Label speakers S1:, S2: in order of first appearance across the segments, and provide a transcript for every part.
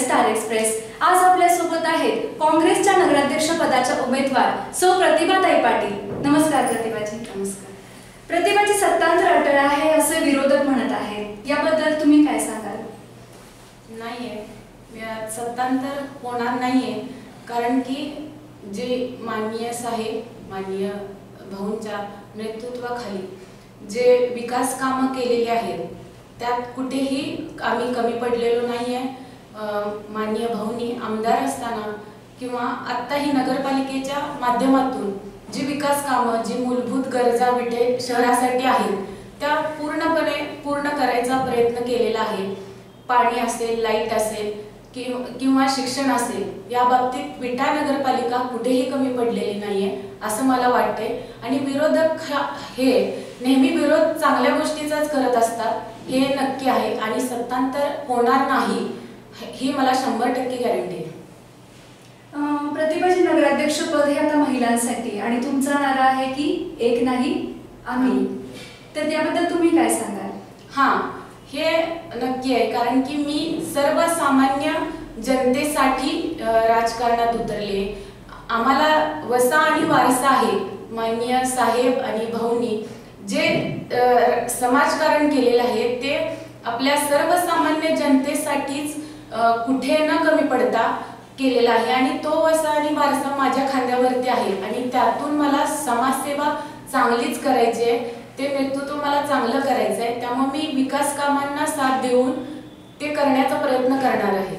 S1: Star express. आज आपल्या सोबत आहेत काँग्रेसच्या नगराध्यक्ष पदाच्या उमेदवार सौ प्रतिभाताई पाटील। नमस्कार प्रतिभाजी।
S2: नमस्कार।
S1: प्रतिभाजी, सत्तांतर अटळ आहे असे विरोधक म्हणत आहेत, याबद्दल तुम्ही काय सांगाल?
S2: नाहीये, सत्तांतर होणार नाहीये, कारण की जे माननीय साहेब, माननीय भाऊंच्या नेतृत्वाखाली जे विकास कामं केलेली आहेत त्यात कुठेही आम्ही कमी पडलेलो नाहीये। माननीय भाऊंनी आमदार असताना किंवा आत्ताही नगरपालिकेच्या माध्यमातून जी विकास कामं, जी मूलभूत गरजा विटे शहरासाठी आहेत त्या पूर्णपणे पूर्ण करायचा प्रयत्न केलेला आहे। पाणी असेल, लाईट असेल किंवा शिक्षण असेल, या बाबतीत विटा नगरपालिका कुठेही कमी पडलेली नाहीये असं मला वाटते। आणि विरोधक हे नेहमी विरोध चांगल्या गोष्टीचाच करत असतात हे नक्की आहे, आणि सत्तांतर होणार नाही ही मला 100% गॅरंटी आहे।
S1: प्रतिभाजी, नगराध्यक्ष पद हे आता महिलांसाठी आणि तुमचा नारा आहे की एक नाही आम्ही, तर त्याबद्दल तुम्ही काय सांगाल?
S2: हां, हे नक्की आहे, कारण की मी सर्वसामान्य जनतेसाठी राजकारणात उतरले। आम्हाला वसा आणि वारसा आहे। माननीय साहेब आणि भाऊंनी जे समाजकारण केलेलं आहे ते आपल्या सर्वसामान्य जनतेसाठीच कुठे न कमी पडता केलेला आहे, आणि तो वसा आणि वारसा माझ्या खांद्यावरती आहे, आणि त्यातून मला समाजसेवा चांगलीच करायची आहे। ते नेतृत्व मला चांगलं करायचं आहे, त्यामुळे मी विकास कामांना साथ देऊन ते करण्याचा प्रयत्न करणार आहे।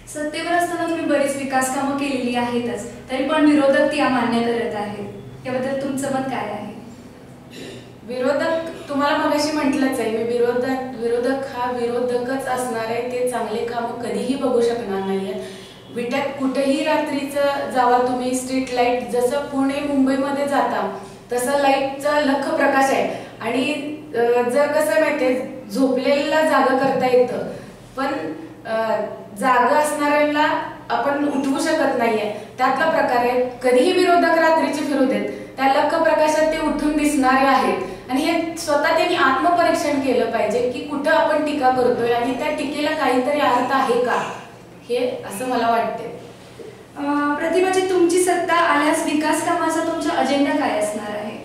S1: सत्तेवर असताना तुम्ही बरीच विकास कामं केलेली आहेतच, तरी पण विरोधक ती अमान्य करत आहेत, याबद्दल तुमचं मत काय आहे?
S2: विरोधक, तुम्हाला मगाशी म्हटलंच आहे मी, विरोधक हा विरोधकच असणार आहे। ते चांगले कामं कधीही बघू शकणार नाहीये। विट्यात कुठेही रात्रीचं जावा तुम्ही, स्ट्रीट लाईट जसं पुणे मुंबईमध्ये जाता तसं लाईटचा लख प्रकाश आहे, आणि जर कसं माहितीये झोपलेला जागा करता येतं, पण जागा असणाऱ्यांना आपण उठवू शकत नाहीये, त्यातला प्रकार आहे। कधीही विरोधक रात्रीचे फिरू देत, त्या लख प्रकाशात ते उठून दिसणारे आहेत, आणि हे स्वतः त्यांनी आत्मपरीक्षण केलं पाहिजे की कुठं आपण टीका करतोय आणि त्या टीकेला काहीतरी अर्थ आहे का, हे असं मला वाटते।
S1: प्रतिभाजी, तुमची सत्ता आल्यास विकास कामाचा तुमचा अजेंडा काय असणार आहे?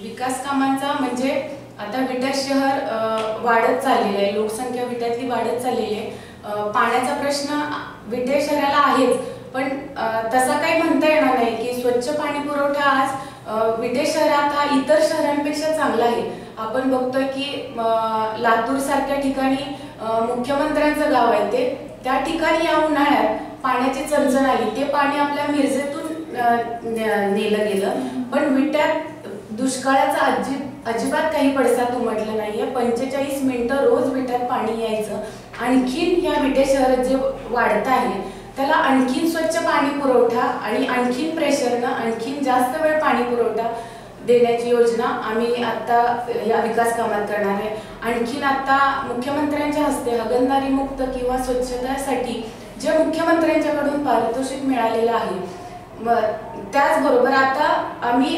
S2: विकास कामांचा म्हणजे आता विटा शहर वाढत चाललेलं आहे, लोकसंख्या विट्यातली वाढत चाललेली आहे। पाण्याचा प्रश्न विटे शहराला आहेच, पण तसा काही म्हणता येणार नाही की स्वच्छ पाणी पुरवठा आज विटे शहरात हा इतर शहरांपेक्षा चांगला आहे। आपण बघतोय की लातूर सारख्या ठिकाणी मुख्यमंत्र्यांचं गाव आहे ते, त्या ठिकाणी या उन्हाळ्यात पाण्याची चणचण आली, ते पाणी आपल्या मिरजेतून नेलं गेलं, पण विट्यात दुष्काळाचा अजिबात काही पडसाद उमटला नाहीये। 45 मिनिटं रोज विट्यात पाणी यायचं, आणखीन या विटे शहर जे वाढत आहे त्याला आणखीन स्वच्छ पाणी पुरवठा आणि आणखीन प्रेशरनं आणखीन जास्त वेळ पाणी पुरवठा देण्याची योजना आम्ही आता या विकास कामात करणार आहे। आणखीन आता मुख्यमंत्र्यांच्या हस्ते हागणदारी मुक्त किंवा स्वच्छतेसाठी जे मुख्यमंत्र्यांच्याकडून पारितोषिक मिळालेलं आहे, त्याचबरोबर आम्ही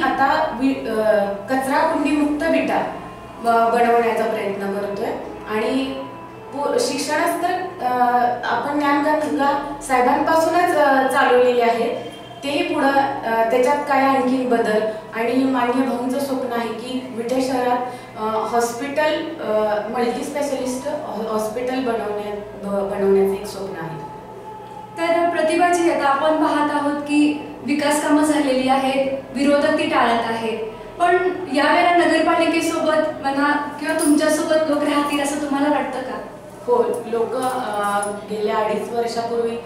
S2: कचरा कुंडी मुक्त विटा बनवण्याचा प्रयत्न करतोय, आणि शिक्षणच तर आपण ज्ञानगंगा साहेबांपासूनच चालवलेले आहेत, तेही पुढं त्याच्यात काय आणखी बदल, आणि माननीय भाऊंचं स्वप्न आहे की विटे शहरात हॉस्पिटल, मल्टी स्पेशलिस्ट हॉस्पिटल बनवण्याचं एक स्वप्न आहे।
S1: तर प्रतिभाजी, आता आपण पाहत आहोत की विकास कामं झालेली आहेत, विरोधक ती टाळत आहेत, पण यावेळेला नगरपालिकेसोबत म्हणा किंवा तुमच्यासोबत लोक राहतील असं तुम्हाला वाटतं का?
S2: हो, लोक गेल्या 2.5 वर्षापूर्वी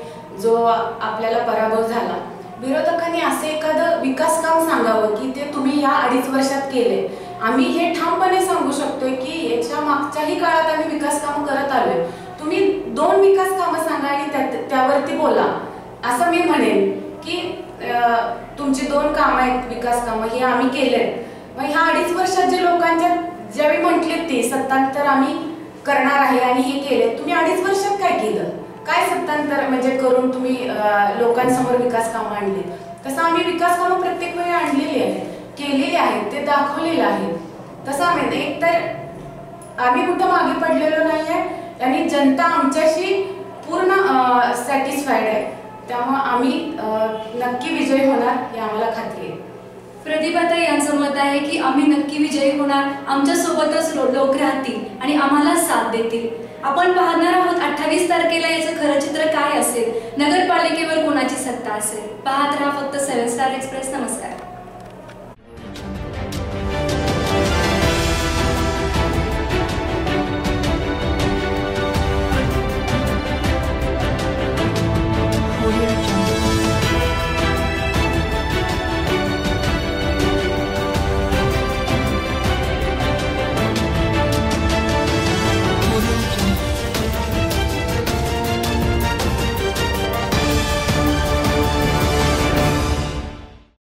S2: जो आपल्याला पराभव झाला, विरोधकांनी असे एखादं विकास काम सांगावं की ते तुम्ही या 2.5 वर्षात केले। आम्ही हे ठामपणे सांगू शकतोय की याच्या मागच्याही काळात आम्ही विकास कामं करत आलोय। तुम्ही 2 विकास कामं सांगा आणि त्यावरती बोला, असं मी म्हणेन की तुमची 2 कामं आहेत विकास कामं हे आम्ही केलेत। मग ह्या 2.5 वर्षात जे लोकांच्या ज्यावेळी म्हटले ते सत्तांतर आम्ही करणार आहे आणि हे केले, तुम्ही 2.5 वर्षात काय केलं? काय सत्तांतर म्हणजे करून तुम्ही लोकांसमोर विकास कामं आणली? तसं आम्ही विकास कामं प्रत्येक वेळी आणलेली आहेत, केलेली आहेत, ते दाखवलेलं आहे। तसं आम्ही एक तर आम्ही कुठं मागे पडलेलो नाहीये, आणि जनता आमच्याशी सॅटिस्फाईड आहे, त्यामुळे आम्ही नक्की विजयी होणार हे आम्हाला खात्री आहे.
S1: प्रतिभाताई यांचं मत आहे की आम्ही नक्की विजयी होणार, आमच्या सोबतच लोक राहतील आणि आम्हाला साथ देतील. आपण पाहणार आहोत 28 तारखेला याचं खरं चित्र काय असेल, नगरपालिकेवर कोणाची सत्ता असेल. पाहत राहा फक्त 7 स्टार एक्सप्रेस. नमस्कार.